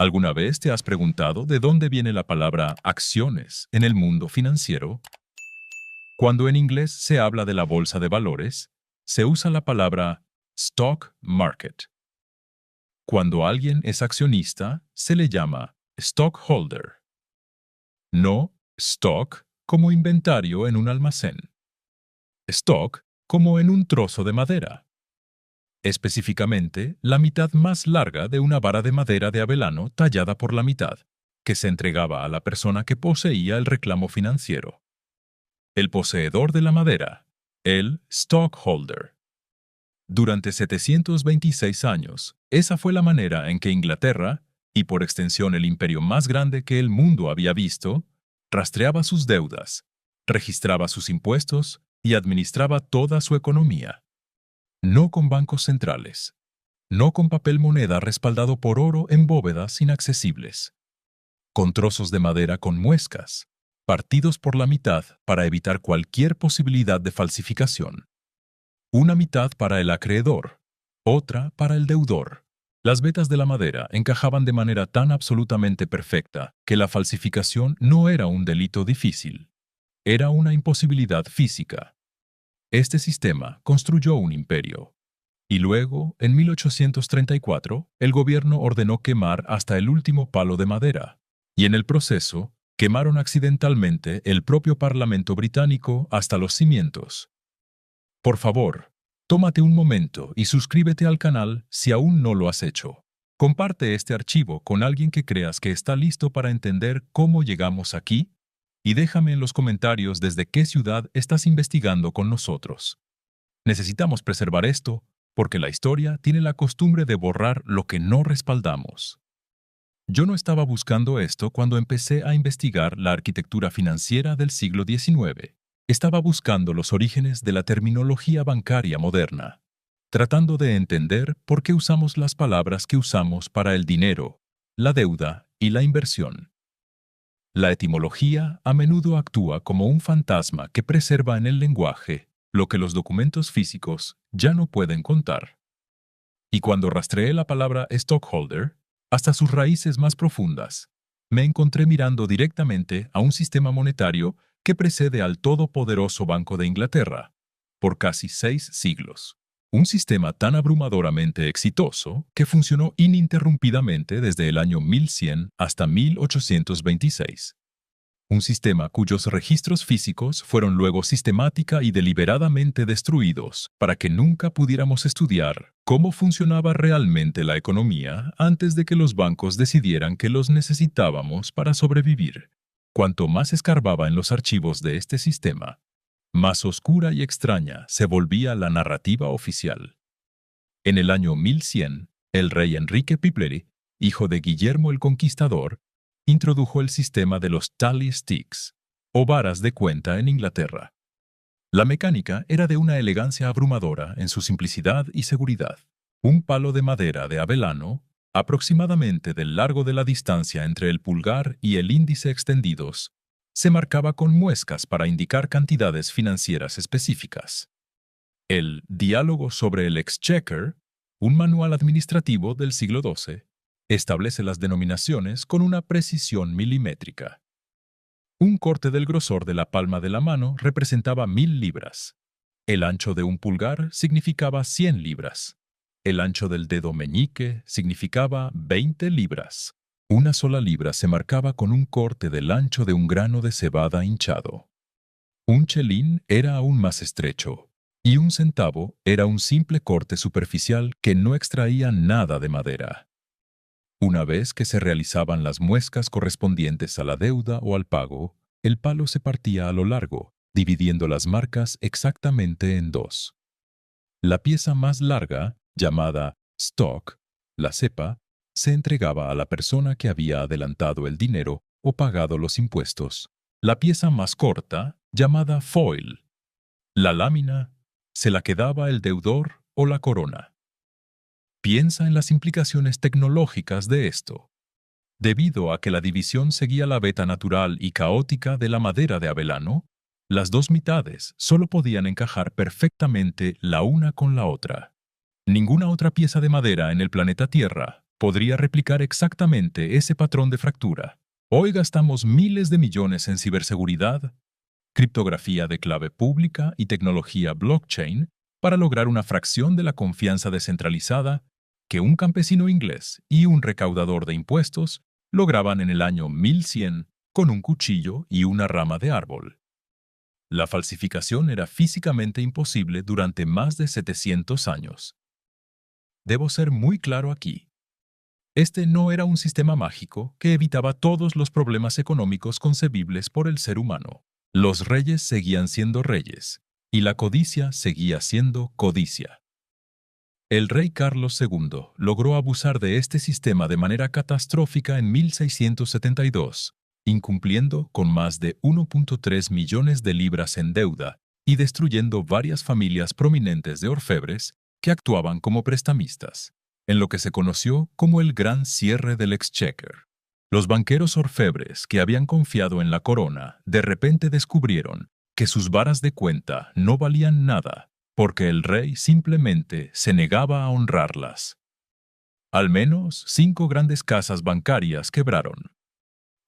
¿Alguna vez te has preguntado de dónde viene la palabra acciones en el mundo financiero? Cuando en inglés se habla de la bolsa de valores, se usa la palabra stock market. Cuando alguien es accionista, se le llama stockholder. No stock como inventario en un almacén. Stock como en un trozo de madera. Específicamente, la mitad más larga de una vara de madera de avelano tallada por la mitad, que se entregaba a la persona que poseía el reclamo financiero. El poseedor de la madera, el stockholder. Durante 726 años, esa fue la manera en que Inglaterra, y por extensión el imperio más grande que el mundo había visto, rastreaba sus deudas, registraba sus impuestos y administraba toda su economía. No con bancos centrales, no con papel moneda respaldado por oro en bóvedas inaccesibles, con trozos de madera con muescas, partidos por la mitad para evitar cualquier posibilidad de falsificación. Una mitad para el acreedor, otra para el deudor. Las vetas de la madera encajaban de manera tan absolutamente perfecta que la falsificación no era un delito difícil, era una imposibilidad física. Este sistema construyó un imperio. Y luego, en 1834, el gobierno ordenó quemar hasta el último palo de madera. Y en el proceso, quemaron accidentalmente el propio Parlamento británico hasta los cimientos. Por favor, tómate un momento y suscríbete al canal si aún no lo has hecho. Comparte este archivo con alguien que creas que está listo para entender cómo llegamos aquí y déjame en los comentarios desde qué ciudad estás investigando con nosotros. Necesitamos preservar esto porque la historia tiene la costumbre de borrar lo que no respaldamos. Yo no estaba buscando esto cuando empecé a investigar la arquitectura financiera del siglo XIX. Estaba buscando los orígenes de la terminología bancaria moderna, tratando de entender por qué usamos las palabras que usamos para el dinero, la deuda y la inversión. La etimología a menudo actúa como un fantasma que preserva en el lenguaje lo que los documentos físicos ya no pueden contar. Y cuando rastreé la palabra stockholder, hasta sus raíces más profundas, me encontré mirando directamente a un sistema monetario que precede al todopoderoso Banco de Inglaterra, por casi 6 siglos. Un sistema tan abrumadoramente exitoso que funcionó ininterrumpidamente desde el año 1100 hasta 1826. Un sistema cuyos registros físicos fueron luego sistemática y deliberadamente destruidos para que nunca pudiéramos estudiar cómo funcionaba realmente la economía antes de que los bancos decidieran que los necesitábamos para sobrevivir. Cuanto más escarbaba en los archivos de este sistema, más oscura y extraña se volvía la narrativa oficial. En el año 1100, el rey Enrique Pipleri, hijo de Guillermo el Conquistador, introdujo el sistema de los tally sticks, o varas de cuenta en Inglaterra. La mecánica era de una elegancia abrumadora en su simplicidad y seguridad. Un palo de madera de avelano, aproximadamente del largo de la distancia entre el pulgar y el índice extendidos, se marcaba con muescas para indicar cantidades financieras específicas. El Diálogo sobre el Exchequer, un manual administrativo del siglo XII, establece las denominaciones con una precisión milimétrica. Un corte del grosor de la palma de la mano representaba 1000 libras. El ancho de un pulgar significaba 100 libras. El ancho del dedo meñique significaba 20 libras. Una sola libra se marcaba con un corte del ancho de un grano de cebada hinchado. Un chelín era aún más estrecho, y un centavo era un simple corte superficial que no extraía nada de madera. Una vez que se realizaban las muescas correspondientes a la deuda o al pago, el palo se partía a lo largo, dividiendo las marcas exactamente en dos. La pieza más larga, llamada stock, la cepa, se entregaba a la persona que había adelantado el dinero o pagado los impuestos. La pieza más corta, llamada foil, la lámina, se la quedaba el deudor o la corona. Piensa en las implicaciones tecnológicas de esto. Debido a que la división seguía la veta natural y caótica de la madera de avelano, las dos mitades solo podían encajar perfectamente la una con la otra. Ninguna otra pieza de madera en el planeta Tierra podría replicar exactamente ese patrón de fractura. Hoy gastamos miles de millones en ciberseguridad, criptografía de clave pública y tecnología blockchain para lograr una fracción de la confianza descentralizada que un campesino inglés y un recaudador de impuestos lograban en el año 1100 con un cuchillo y una rama de árbol. La falsificación era físicamente imposible durante más de 700 años. Debo ser muy claro aquí. Este no era un sistema mágico que evitaba todos los problemas económicos concebibles por el ser humano. Los reyes seguían siendo reyes, y la codicia seguía siendo codicia. El rey Carlos II logró abusar de este sistema de manera catastrófica en 1672, incumpliendo con más de 1.3 millones de libras en deuda y destruyendo varias familias prominentes de orfebres que actuaban como prestamistas, en lo que se conoció como el Gran Cierre del Exchequer. Los banqueros orfebres que habían confiado en la corona de repente descubrieron que sus varas de cuenta no valían nada porque el rey simplemente se negaba a honrarlas. Al menos 5 grandes casas bancarias quebraron.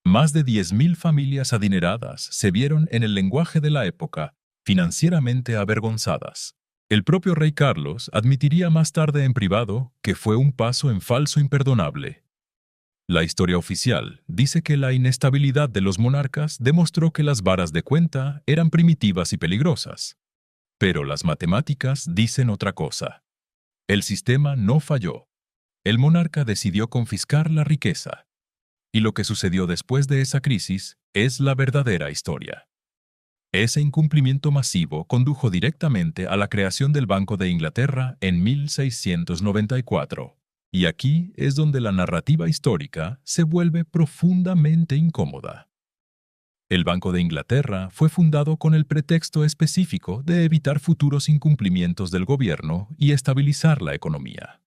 Más de 10.000 familias adineradas se vieron en el lenguaje de la época financieramente avergonzadas. El propio rey Carlos admitiría más tarde en privado que fue un paso en falso imperdonable. La historia oficial dice que la inestabilidad de los monarcas demostró que las varas de cuenta eran primitivas y peligrosas. Pero las matemáticas dicen otra cosa. El sistema no falló. El monarca decidió confiscar la riqueza. Y lo que sucedió después de esa crisis es la verdadera historia. Ese incumplimiento masivo condujo directamente a la creación del Banco de Inglaterra en 1694. Y aquí es donde la narrativa histórica se vuelve profundamente incómoda. El Banco de Inglaterra fue fundado con el pretexto específico de evitar futuros incumplimientos del gobierno y estabilizar la economía.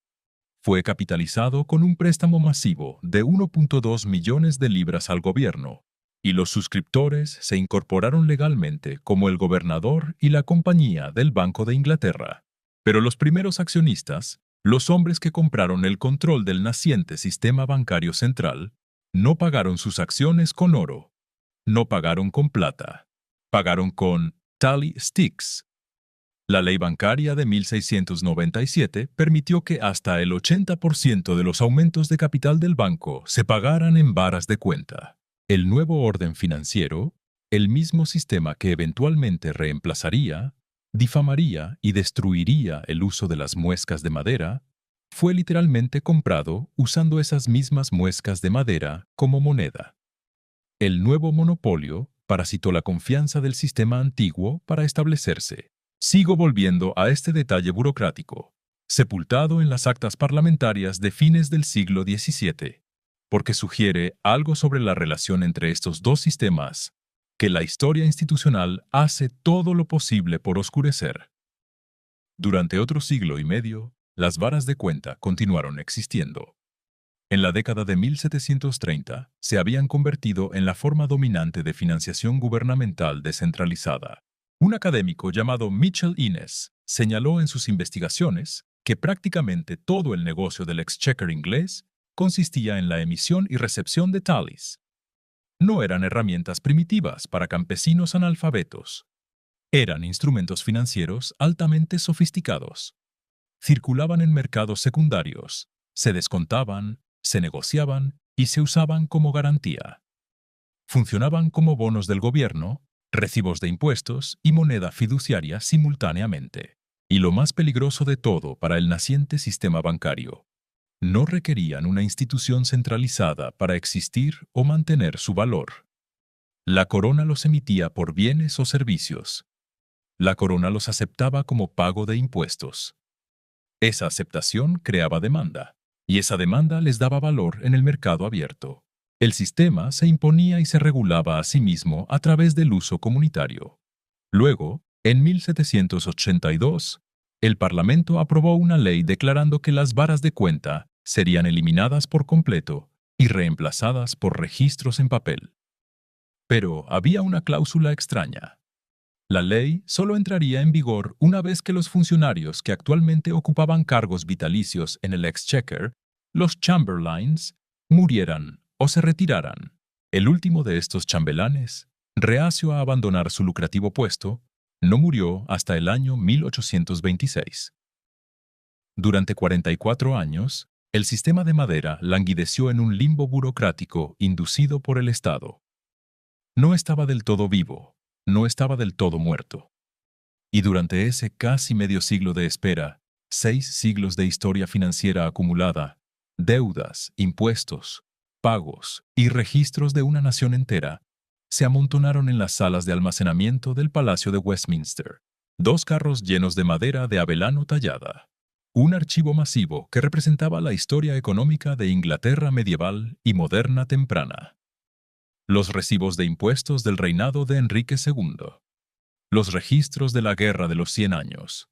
Fue capitalizado con un préstamo masivo de 1.2 millones de libras al gobierno, y los suscriptores se incorporaron legalmente como el gobernador y la compañía del Banco de Inglaterra. Pero los primeros accionistas, los hombres que compraron el control del naciente sistema bancario central, no pagaron sus acciones con oro. No pagaron con plata, pagaron con tally sticks. La ley bancaria de 1697 permitió que hasta el 80% de los aumentos de capital del banco se pagaran en varas de cuenta. El nuevo orden financiero, el mismo sistema que eventualmente reemplazaría, difamaría y destruiría el uso de las muescas de madera, fue literalmente comprado usando esas mismas muescas de madera como moneda. El nuevo monopolio parasitó la confianza del sistema antiguo para establecerse. Sigo volviendo a este detalle burocrático, sepultado en las actas parlamentarias de fines del siglo XVII, porque sugiere algo sobre la relación entre estos dos sistemas que la historia institucional hace todo lo posible por oscurecer. Durante otro siglo y medio, las varas de cuenta continuaron existiendo. En la década de 1730 se habían convertido en la forma dominante de financiación gubernamental descentralizada. Un académico llamado Mitchell Innes señaló en sus investigaciones que prácticamente todo el negocio del exchequer inglés consistía en la emisión y recepción de tallies. No eran herramientas primitivas para campesinos analfabetos. Eran instrumentos financieros altamente sofisticados. Circulaban en mercados secundarios, se descontaban, se negociaban y se usaban como garantía. Funcionaban como bonos del gobierno, recibos de impuestos y moneda fiduciaria simultáneamente. Y lo más peligroso de todo para el naciente sistema bancario, no requerían una institución centralizada para existir o mantener su valor. La corona los emitía por bienes o servicios. La corona los aceptaba como pago de impuestos. Esa aceptación creaba demanda. Y esa demanda les daba valor en el mercado abierto. El sistema se imponía y se regulaba a sí mismo a través del uso comunitario. Luego, en 1782, el Parlamento aprobó una ley declarando que las varas de cuenta serían eliminadas por completo y reemplazadas por registros en papel. Pero había una cláusula extraña. La ley solo entraría en vigor una vez que los funcionarios que actualmente ocupaban cargos vitalicios en el Exchequer los Chamberlains, murieran o se retiraran. El último de estos chambelanes, reacio a abandonar su lucrativo puesto, no murió hasta el año 1826. Durante 44 años, el sistema de madera languideció en un limbo burocrático inducido por el Estado. No estaba del todo vivo, no estaba del todo muerto. Y durante ese casi medio siglo de espera, 6 siglos de historia financiera acumulada, deudas, impuestos, pagos y registros de una nación entera, se amontonaron en las salas de almacenamiento del Palacio de Westminster, 2 carros llenos de madera de abelano tallada, un archivo masivo que representaba la historia económica de Inglaterra medieval y moderna temprana, los recibos de impuestos del reinado de Enrique II, los registros de la Guerra de los 100 años,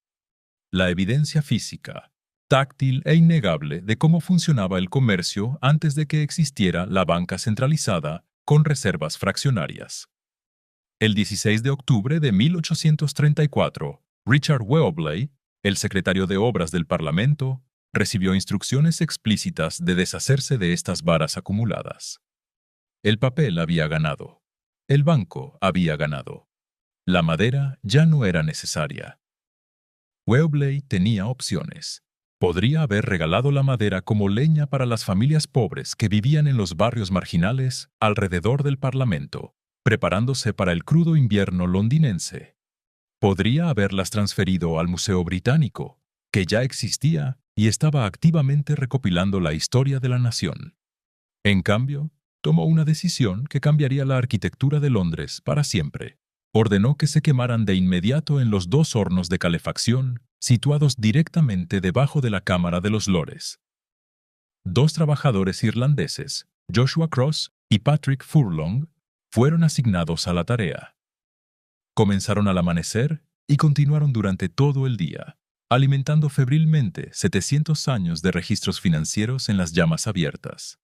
la evidencia física, táctil e innegable de cómo funcionaba el comercio antes de que existiera la banca centralizada con reservas fraccionarias. El 16 de octubre de 1834, Richard Weobley, el secretario de Obras del Parlamento, recibió instrucciones explícitas de deshacerse de estas varas acumuladas. El papel había ganado. El banco había ganado. La madera ya no era necesaria. Weobley tenía opciones. Podría haber regalado la madera como leña para las familias pobres que vivían en los barrios marginales alrededor del Parlamento, preparándose para el crudo invierno londinense. Podría haberlas transferido al Museo Británico, que ya existía y estaba activamente recopilando la historia de la nación. En cambio, tomó una decisión que cambiaría la arquitectura de Londres para siempre. Ordenó que se quemaran de inmediato en los 2 hornos de calefacción situados directamente debajo de la Cámara de los Lores. 2 trabajadores irlandeses, Joshua Cross y Patrick Furlong, fueron asignados a la tarea. Comenzaron al amanecer y continuaron durante todo el día, alimentando febrilmente 700 años de registros financieros en las llamas abiertas.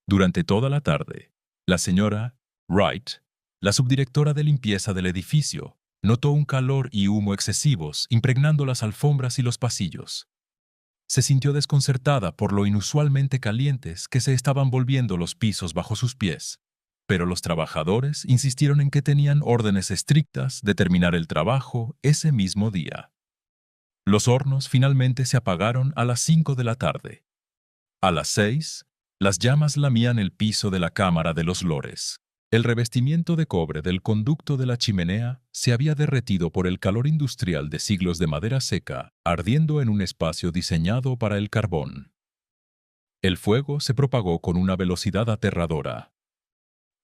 Durante toda la tarde, la señora Wright, la subdirectora de limpieza del edificio, notó un calor y humo excesivos impregnando las alfombras y los pasillos. Se sintió desconcertada por lo inusualmente calientes que se estaban volviendo los pisos bajo sus pies, pero los trabajadores insistieron en que tenían órdenes estrictas de terminar el trabajo ese mismo día. Los hornos finalmente se apagaron a las 5 de la tarde. A las 6, las llamas lamían el piso de la Cámara de los Lores. El revestimiento de cobre del conducto de la chimenea se había derretido por el calor industrial de siglos de madera seca, ardiendo en un espacio diseñado para el carbón. El fuego se propagó con una velocidad aterradora.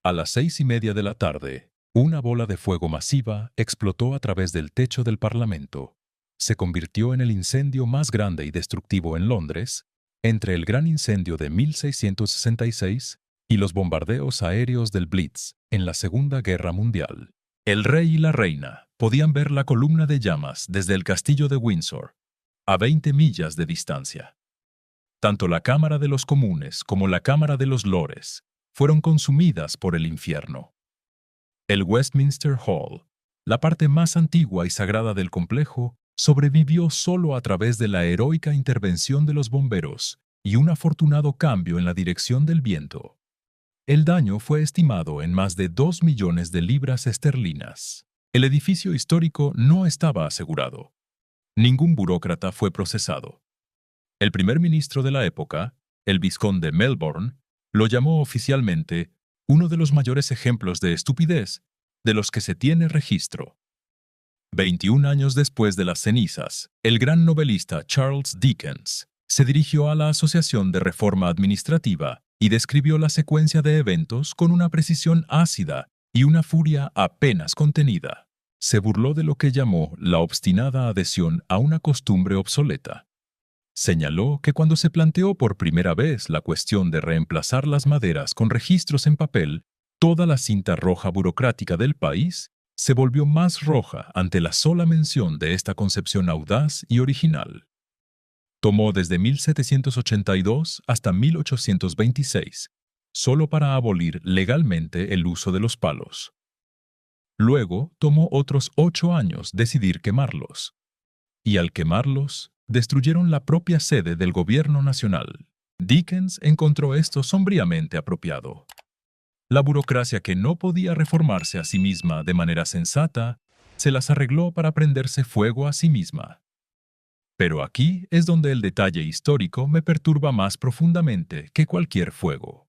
A las 6:30 de la tarde, una bola de fuego masiva explotó a través del techo del Parlamento. Se convirtió en el incendio más grande y destructivo en Londres, entre el gran incendio de 1666 y los bombardeos aéreos del Blitz en la Segunda Guerra Mundial. El rey y la reina podían ver la columna de llamas desde el castillo de Windsor, a 20 millas de distancia. Tanto la Cámara de los Comunes como la Cámara de los Lores fueron consumidas por el infierno. El Westminster Hall, la parte más antigua y sagrada del complejo, sobrevivió solo a través de la heroica intervención de los bomberos y un afortunado cambio en la dirección del viento. El daño fue estimado en más de 2 millones de libras esterlinas. El edificio histórico no estaba asegurado. Ningún burócrata fue procesado. El primer ministro de la época, el vizconde Melbourne, lo llamó oficialmente uno de los mayores ejemplos de estupidez de los que se tiene registro. 21 años después de las cenizas, el gran novelista Charles Dickens se dirigió a la Asociación de Reforma Administrativa y describió la secuencia de eventos con una precisión ácida y una furia apenas contenida. Se burló de lo que llamó la obstinada adhesión a una costumbre obsoleta. Señaló que cuando se planteó por primera vez la cuestión de reemplazar las maderas con registros en papel, toda la cinta roja burocrática del país se volvió más roja ante la sola mención de esta concepción audaz y original. Tomó desde 1782 hasta 1826, solo para abolir legalmente el uso de los palos. Luego tomó otros 8 años decidir quemarlos. Y al quemarlos, destruyeron la propia sede del gobierno nacional. Dickens encontró esto sombríamente apropiado. La burocracia que no podía reformarse a sí misma de manera sensata, se las arregló para prenderse fuego a sí misma. Pero aquí es donde el detalle histórico me perturba más profundamente que cualquier fuego.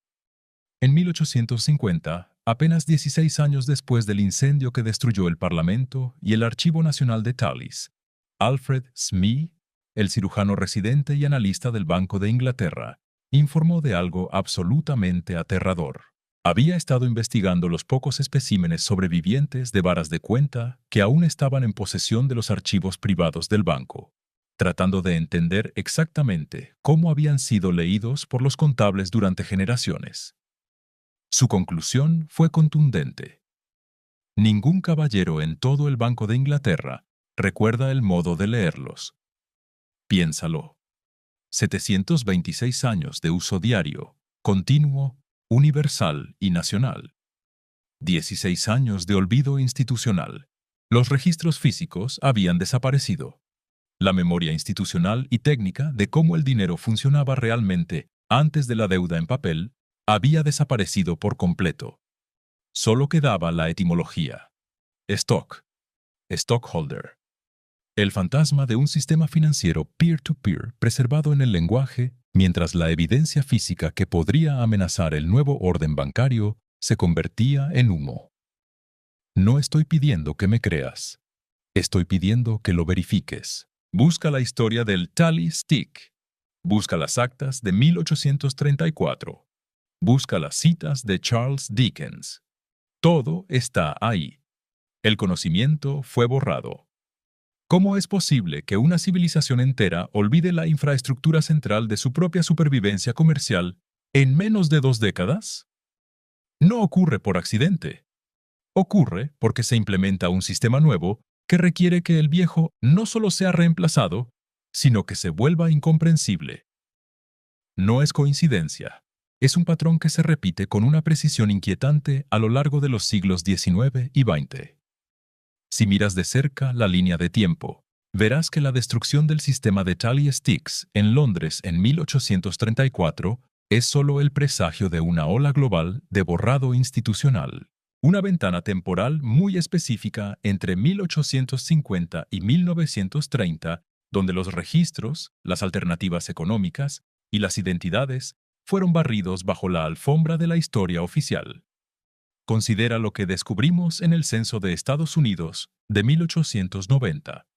En 1850, apenas 16 años después del incendio que destruyó el Parlamento y el Archivo Nacional de Tallis, Alfred Smee, el cirujano residente y analista del Banco de Inglaterra, informó de algo absolutamente aterrador. Había estado investigando los pocos especímenes sobrevivientes de varas de cuenta que aún estaban en posesión de los archivos privados del banco, tratando de entender exactamente cómo habían sido leídos por los contables durante generaciones. Su conclusión fue contundente. Ningún caballero en todo el Banco de Inglaterra recuerda el modo de leerlos. Piénsalo. 726 años de uso diario, continuo, universal y nacional. 16 años de olvido institucional. Los registros físicos habían desaparecido. La memoria institucional y técnica de cómo el dinero funcionaba realmente antes de la deuda en papel había desaparecido por completo. Solo quedaba la etimología. Stock, stockholder. El fantasma de un sistema financiero peer-to-peer preservado en el lenguaje, mientras la evidencia física que podría amenazar el nuevo orden bancario se convertía en humo. No estoy pidiendo que me creas. Estoy pidiendo que lo verifiques. Busca la historia del Tally Stick. Busca las actas de 1834. Busca las citas de Charles Dickens. Todo está ahí. El conocimiento fue borrado. ¿Cómo es posible que una civilización entera olvide la infraestructura central de su propia supervivencia comercial en menos de 2 décadas? No ocurre por accidente. Ocurre porque se implementa un sistema nuevo que requiere que el viejo no solo sea reemplazado, sino que se vuelva incomprensible. No es coincidencia. Es un patrón que se repite con una precisión inquietante a lo largo de los siglos XIX y XX. Si miras de cerca la línea de tiempo, verás que la destrucción del sistema de Tally Sticks en Londres en 1834 es solo el presagio de una ola global de borrado institucional. Una ventana temporal muy específica entre 1850 y 1930, donde los registros, las alternativas económicas y las identidades fueron barridos bajo la alfombra de la historia oficial. Considera lo que descubrimos en el Censo de Estados Unidos de 1890.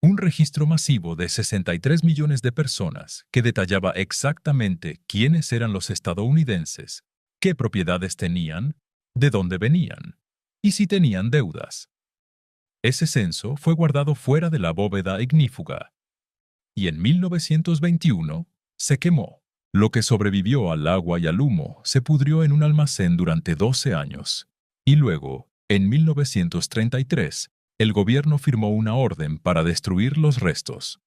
Un registro masivo de 63 millones de personas que detallaba exactamente quiénes eran los estadounidenses, qué propiedades tenían, de dónde venían y si tenían deudas. Ese censo fue guardado fuera de la bóveda ignífuga y en 1921 se quemó. Lo que sobrevivió al agua y al humo se pudrió en un almacén durante 12 años. Y luego, en 1933, el gobierno firmó una orden para destruir los restos.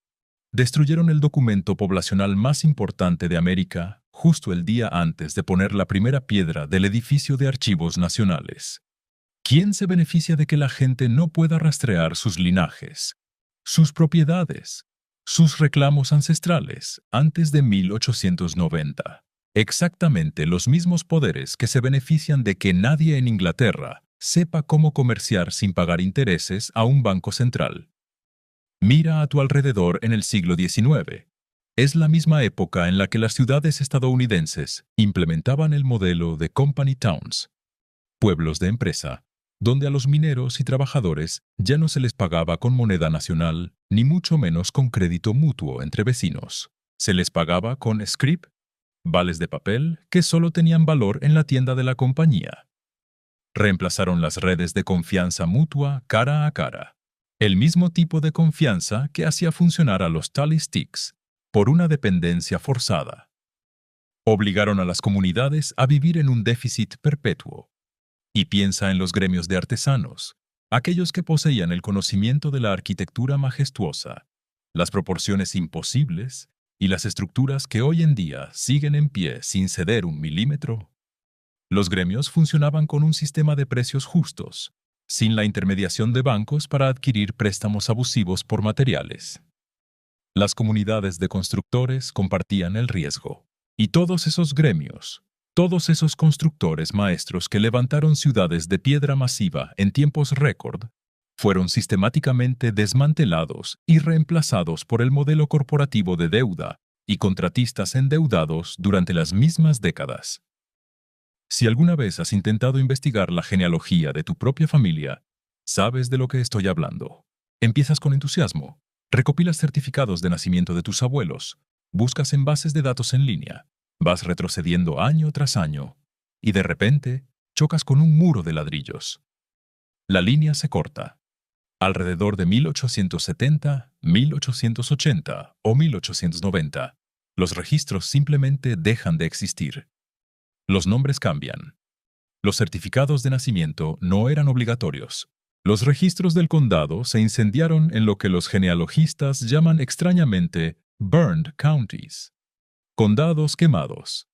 Destruyeron el documento poblacional más importante de América justo el día antes de poner la primera piedra del edificio de archivos nacionales. ¿Quién se beneficia de que la gente no pueda rastrear sus linajes, sus propiedades, sus reclamos ancestrales antes de 1890? Exactamente los mismos poderes que se benefician de que nadie en Inglaterra sepa cómo comerciar sin pagar intereses a un banco central. Mira a tu alrededor en el siglo XIX. Es la misma época en la que las ciudades estadounidenses implementaban el modelo de company towns, pueblos de empresa, donde a los mineros y trabajadores ya no se les pagaba con moneda nacional, ni mucho menos con crédito mutuo entre vecinos. Se les pagaba con scrip, vales de papel que solo tenían valor en la tienda de la compañía. Reemplazaron las redes de confianza mutua cara a cara, el mismo tipo de confianza que hacía funcionar a los Tally Sticks, por una dependencia forzada. Obligaron a las comunidades a vivir en un déficit perpetuo. Y piensa en los gremios de artesanos, aquellos que poseían el conocimiento de la arquitectura majestuosa, las proporciones imposibles y las estructuras que hoy en día siguen en pie sin ceder un milímetro. Los gremios funcionaban con un sistema de precios justos, sin la intermediación de bancos para adquirir préstamos abusivos por materiales. Las comunidades de constructores compartían el riesgo. Y todos esos gremios, todos esos constructores maestros que levantaron ciudades de piedra masiva en tiempos récord, fueron sistemáticamente desmantelados y reemplazados por el modelo corporativo de deuda y contratistas endeudados durante las mismas décadas. Si alguna vez has intentado investigar la genealogía de tu propia familia, sabes de lo que estoy hablando. Empiezas con entusiasmo, recopilas certificados de nacimiento de tus abuelos, buscas en bases de datos en línea, vas retrocediendo año tras año, y de repente chocas con un muro de ladrillos. La línea se corta. Alrededor de 1870, 1880 o 1890, los registros simplemente dejan de existir. Los nombres cambian. Los certificados de nacimiento no eran obligatorios. Los registros del condado se incendiaron en lo que los genealogistas llaman extrañamente burned counties, condados quemados,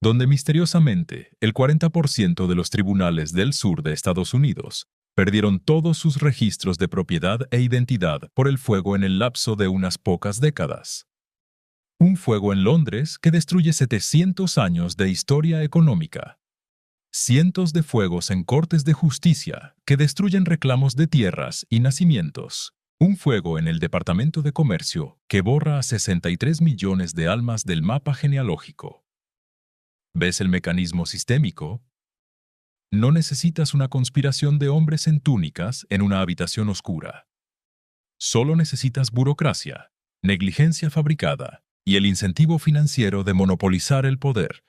donde misteriosamente el 40% de los tribunales del sur de Estados Unidos perdieron todos sus registros de propiedad e identidad por el fuego en el lapso de unas pocas décadas. Un fuego en Londres que destruye 700 años de historia económica. Cientos de fuegos en cortes de justicia que destruyen reclamos de tierras y nacimientos. Un fuego en el Departamento de Comercio que borra a 63 millones de almas del mapa genealógico. ¿Ves el mecanismo sistémico? No necesitas una conspiración de hombres en túnicas en una habitación oscura. Solo necesitas burocracia, negligencia fabricada y el incentivo financiero de monopolizar el poder.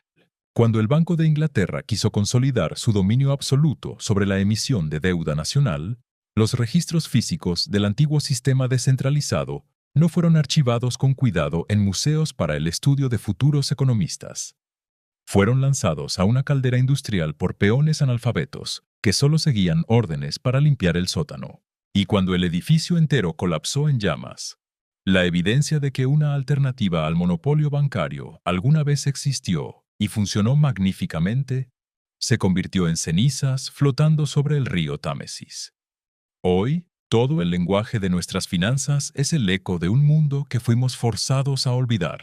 Cuando el Banco de Inglaterra quiso consolidar su dominio absoluto sobre la emisión de deuda nacional, los registros físicos del antiguo sistema descentralizado no fueron archivados con cuidado en museos para el estudio de futuros economistas. Fueron lanzados a una caldera industrial por peones analfabetos que solo seguían órdenes para limpiar el sótano. Y cuando el edificio entero colapsó en llamas, la evidencia de que una alternativa al monopolio bancario alguna vez existió y funcionó magníficamente, se convirtió en cenizas flotando sobre el río Támesis. Hoy, todo el lenguaje de nuestras finanzas es el eco de un mundo que fuimos forzados a olvidar.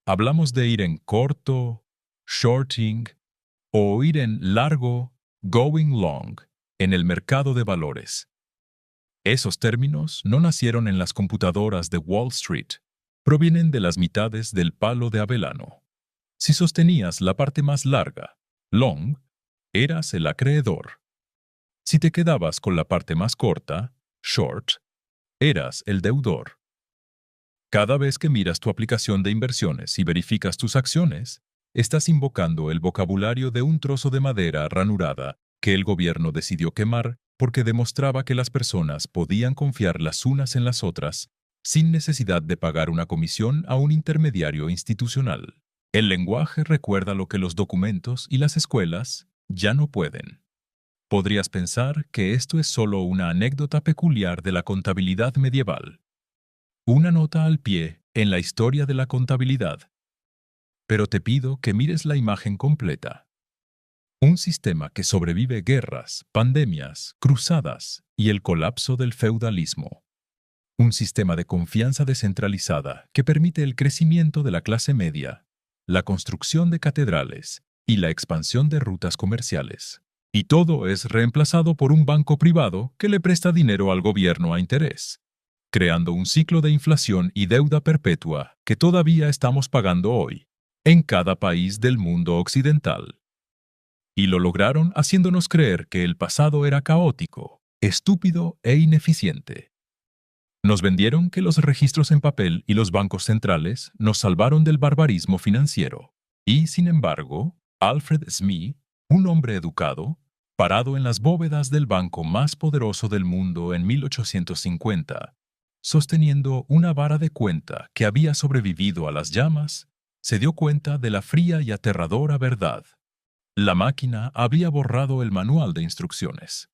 Hablamos de ir en corto, shorting, o ir en largo, going long, en el mercado de valores. Esos términos no nacieron en las computadoras de Wall Street, provienen de las mitades del palo de Avelano. Si sostenías la parte más larga, long, eras el acreedor. Si te quedabas con la parte más corta, short, eras el deudor. Cada vez que miras tu aplicación de inversiones y verificas tus acciones, estás invocando el vocabulario de un trozo de madera ranurada que el gobierno decidió quemar porque demostraba que las personas podían confiar las unas en las otras sin necesidad de pagar una comisión a un intermediario institucional. El lenguaje recuerda lo que los documentos y las escuelas ya no pueden. Podrías pensar que esto es solo una anécdota peculiar de la contabilidad medieval. Una nota al pie en la historia de la contabilidad. Pero te pido que mires la imagen completa. Un sistema que sobrevive guerras, pandemias, cruzadas y el colapso del feudalismo. Un sistema de confianza descentralizada que permite el crecimiento de la clase media, la construcción de catedrales y la expansión de rutas comerciales. Y todo es reemplazado por un banco privado que le presta dinero al gobierno a interés, creando un ciclo de inflación y deuda perpetua que todavía estamos pagando hoy, en cada país del mundo occidental. Y lo lograron haciéndonos creer que el pasado era caótico, estúpido e ineficiente. Nos vendieron que los registros en papel y los bancos centrales nos salvaron del barbarismo financiero. Y, sin embargo, Alfred Smith, un hombre educado, parado en las bóvedas del banco más poderoso del mundo en 1850, sosteniendo una vara de cuenta que había sobrevivido a las llamas, se dio cuenta de la fría y aterradora verdad. La máquina había borrado el manual de instrucciones.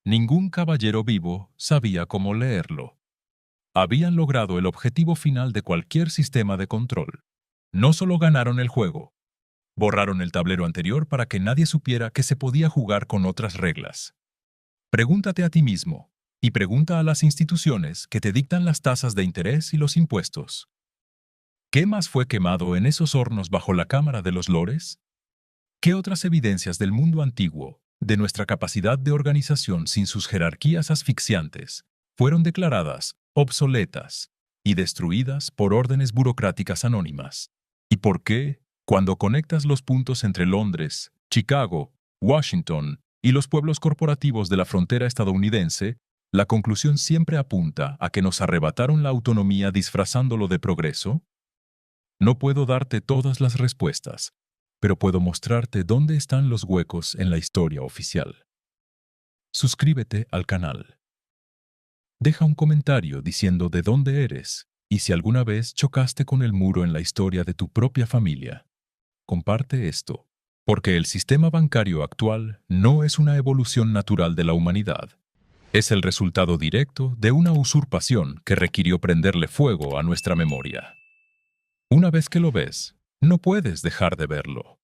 Ningún caballero vivo sabía cómo leerlo. Habían logrado el objetivo final de cualquier sistema de control. No solo ganaron el juego, borraron el tablero anterior para que nadie supiera que se podía jugar con otras reglas. Pregúntate a ti mismo y pregunta a las instituciones que te dictan las tasas de interés y los impuestos. ¿Qué más fue quemado en esos hornos bajo la Cámara de los Lores? ¿Qué otras evidencias del mundo antiguo, de nuestra capacidad de organización sin sus jerarquías asfixiantes, fueron declaradas obsoletas y destruidas por órdenes burocráticas anónimas? ¿Y por qué, cuando conectas los puntos entre Londres, Chicago, Washington y los pueblos corporativos de la frontera estadounidense, la conclusión siempre apunta a que nos arrebataron la autonomía disfrazándolo de progreso? No puedo darte todas las respuestas, pero puedo mostrarte dónde están los huecos en la historia oficial. Suscríbete al canal. Deja un comentario diciendo de dónde eres y si alguna vez chocaste con el muro en la historia de tu propia familia. Comparte esto, porque el sistema bancario actual no es una evolución natural de la humanidad. Es el resultado directo de una usurpación que requirió prenderle fuego a nuestra memoria. Una vez que lo ves, no puedes dejar de verlo.